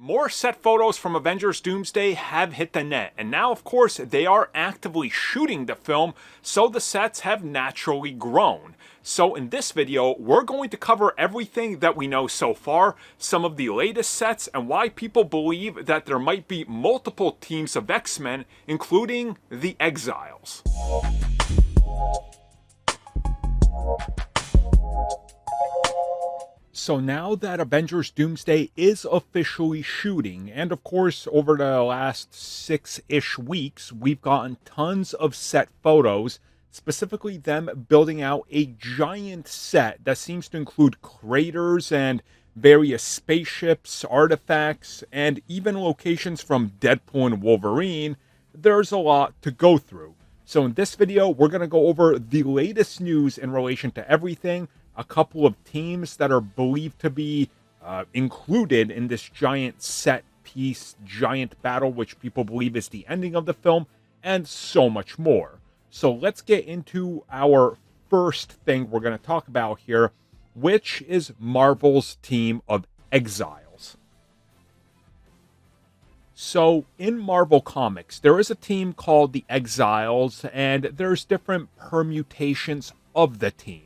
More set photos from Avengers Doomsday have hit the net, and now of course they are actively shooting the film, so the sets have naturally grown. So in this video, we're going to cover everything that we know so far, some of the latest sets, and why people believe that there might be multiple teams of X-Men, including the Exiles. So now that Avengers Doomsday is officially shooting, and of course over the last 6-ish weeks, we've gotten tons of set photos, specifically them building out a giant set that seems to include craters and various spaceships, artifacts, and even locations from Deadpool and Wolverine. There's a lot to go through. So in this video, we're going to go over the latest news in relation to everything, a couple of teams that are believed to be included in this giant set piece, giant battle, which people believe is the ending of the film, and so much more. So let's get into our first thing we're going to talk about here, which is Marvel's team of Exiles. So in Marvel Comics, there is a team called the Exiles, and there's different permutations of the team.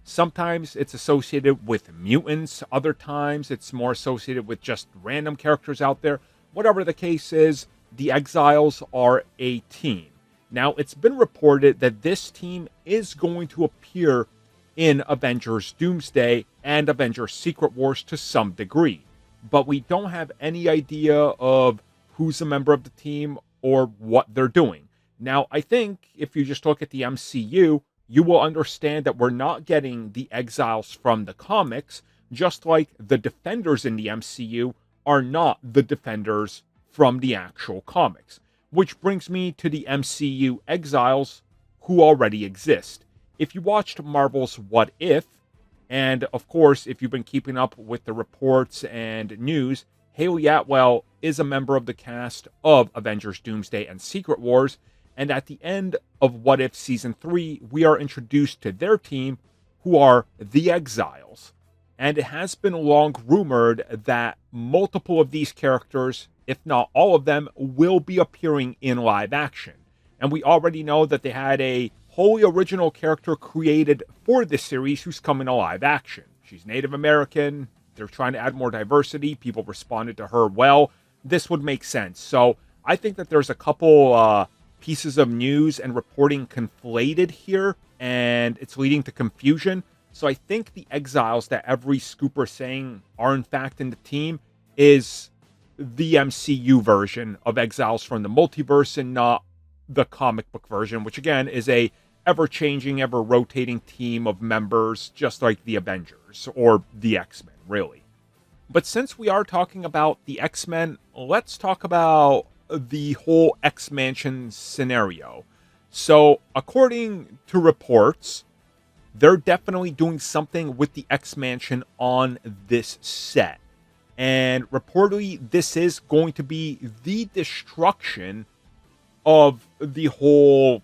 Sometimes it's associated with mutants, other times it's more associated with just random characters out there. Whatever the case is, the Exiles are a team. Now, it's been reported that this team is going to appear in Avengers Doomsday and Avengers Secret Wars to some degree, but we don't have any idea of who's a member of the team or what they're doing. Now, I think if you just look at the MCU, you will understand that we're not getting the Exiles from the comics, just like the Defenders in the MCU are not the Defenders from the actual comics. Which brings me to the MCU Exiles, who already exist. If you watched Marvel's What If, and of course, if you've been keeping up with the reports and news, Haley Atwell is a member of the cast of Avengers Doomsday and Secret Wars, and at the end of What If Season 3, we are introduced to their team, who are the Exiles. And it has been long rumored that multiple of these characters, if not all of them, will be appearing in live action. And we already know that they had a wholly original character created for this series who's coming to live action. She's Native American. They're trying to add more diversity. People responded to her well. This would make sense. So I think that there's a couple pieces of news and reporting conflated here, and it's leading to confusion. So I think the Exiles that every scooper is saying are in fact in the team is the MCU version of Exiles from the multiverse and not the comic book version, which again is a ever-changing, ever-rotating team of members, just like the Avengers or the X-Men, really. But since we are talking about the X-Men, let's talk about the whole X-Mansion scenario. So, according to reports, they're definitely doing something with the X-Mansion on this set. And reportedly, this is going to be the destruction of the whole,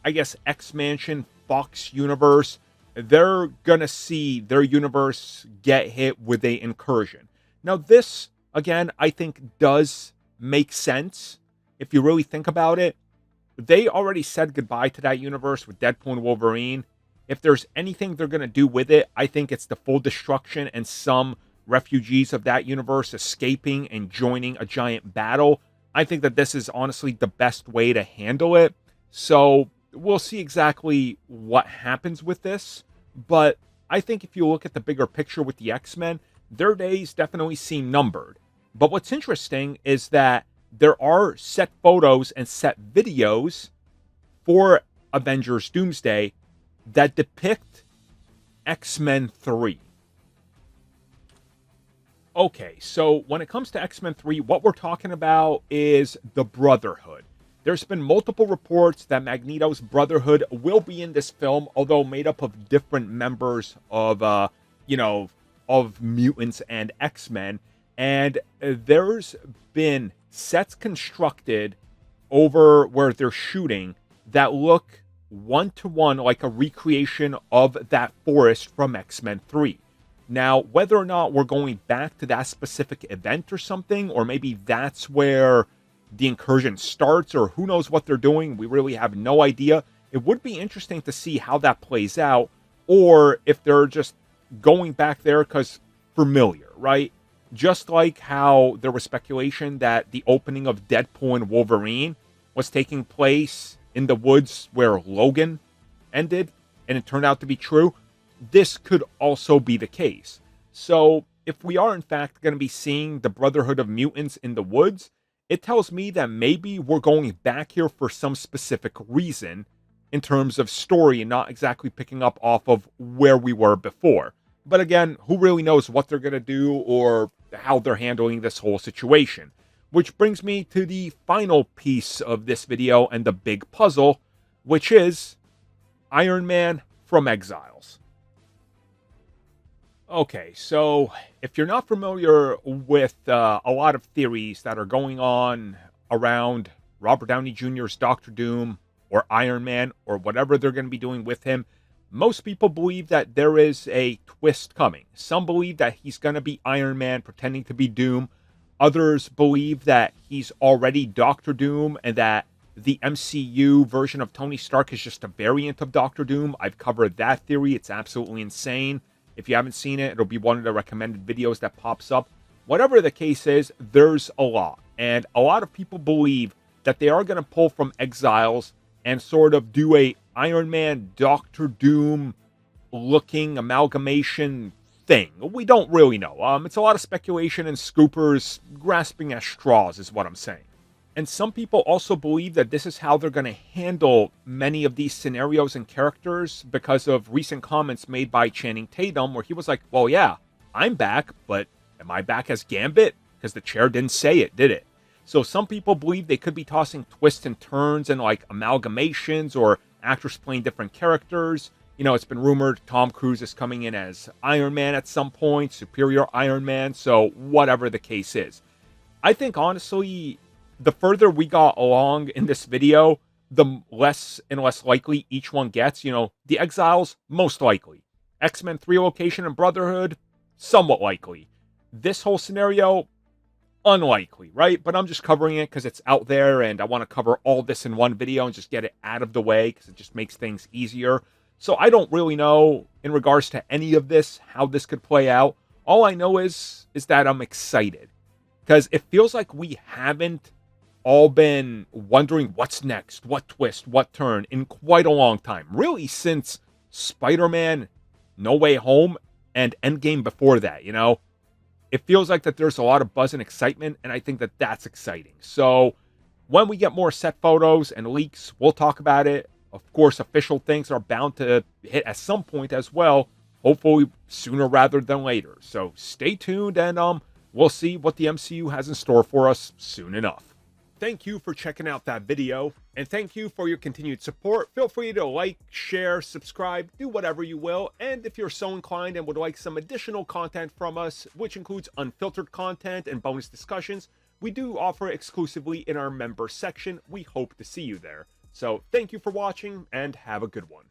I guess, X-Mansion Fox universe. They're gonna see their universe get hit with an incursion. Now, this, again, I think does make sense if you really think about it. They already said goodbye to that universe with Deadpool and Wolverine. If there's anything they're going to do with it, I think it's the full destruction and some refugees of that universe escaping and joining a giant battle. I think that this is honestly the best way to handle it. So we'll see exactly what happens with this. But I think if you look at the bigger picture with the X-Men, their days definitely seem numbered. But what's interesting is that there are set photos and set videos for Avengers Doomsday that depict X-Men 3. Okay, so when it comes to X-Men 3, what we're talking about is the Brotherhood. There's been multiple reports that Magneto's Brotherhood will be in this film, although made up of different members of, of mutants and X-Men. And there's been sets constructed over where they're shooting that look one-to-one like a recreation of that forest from X-Men 3. Now, whether or not we're going back to that specific event or something, or maybe that's where the incursion starts, or who knows what they're doing, we really have no idea. It would be interesting to see how that plays out, or if they're just going back there because familiar, right? Just like how there was speculation that the opening of Deadpool and Wolverine was taking place in the woods where Logan ended, and it turned out to be true. This could also be the case. So, if we are in fact going to be seeing the Brotherhood of Mutants in the woods, it tells me that maybe we're going back here for some specific reason in terms of story and not exactly picking up off of where we were before. But again, who really knows what they're going to do or how they're handling this whole situation? Which brings me to the final piece of this video and the big puzzle, which is Iron Man from Exiles. Okay, so if you're not familiar with a lot of theories that are going on around Robert Downey Jr.'s Doctor Doom or Iron Man or whatever they're going to be doing with him, most people believe that there is a twist coming. Some believe that he's going to be Iron Man pretending to be Doom. Others believe that he's already Doctor Doom and that the MCU version of Tony Stark is just a variant of Doctor Doom. I've covered that theory. It's absolutely insane. If you haven't seen it, it'll be one of the recommended videos that pops up. Whatever the case is, there's a lot. And a lot of people believe that they are going to pull from Exiles and sort of do a Iron Man, Doctor Doom looking amalgamation thing. We don't really know. It's a lot of speculation and scoopers grasping at straws is what I'm saying. And some people also believe that this is how they're going to handle many of these scenarios and characters because of recent comments made by Channing Tatum where he was like, well, yeah, I'm back, but am I back as Gambit? Because the chair didn't say it, did it? So some people believe they could be tossing twists and turns and like amalgamations or actors playing different characters. You know, it's been rumored Tom Cruise is coming in as Iron Man at some point, Superior Iron Man, so whatever the case is. I think, honestly, the further we got along in this video, the less and less likely each one gets. You know, the Exiles, most likely. X-Men 3 location and Brotherhood, somewhat likely. This whole scenario, unlikely, right? But I'm just covering it because it's out there and I want to cover all this in one video and just get it out of the way because it just makes things easier. So I don't really know in regards to any of this, how this could play out. All I know is that I'm excited because it feels like we haven't all been wondering what's next, what twist, what turn in quite a long time. Really since Spider-Man No Way Home and Endgame before that, you know? It feels like that there's a lot of buzz and excitement, and I think that that's exciting. So when we get more set photos and leaks, we'll talk about it. Of course, official things are bound to hit at some point as well, hopefully sooner rather than later. So stay tuned, and we'll see what the MCU has in store for us soon enough. Thank you for checking out that video, and thank you for your continued support. Feel free to like, share, subscribe, do whatever you will, and if you're so inclined and would like some additional content from us, which includes unfiltered content and bonus discussions, we do offer exclusively in our member section. We hope to see you there. So thank you for watching, and have a good one.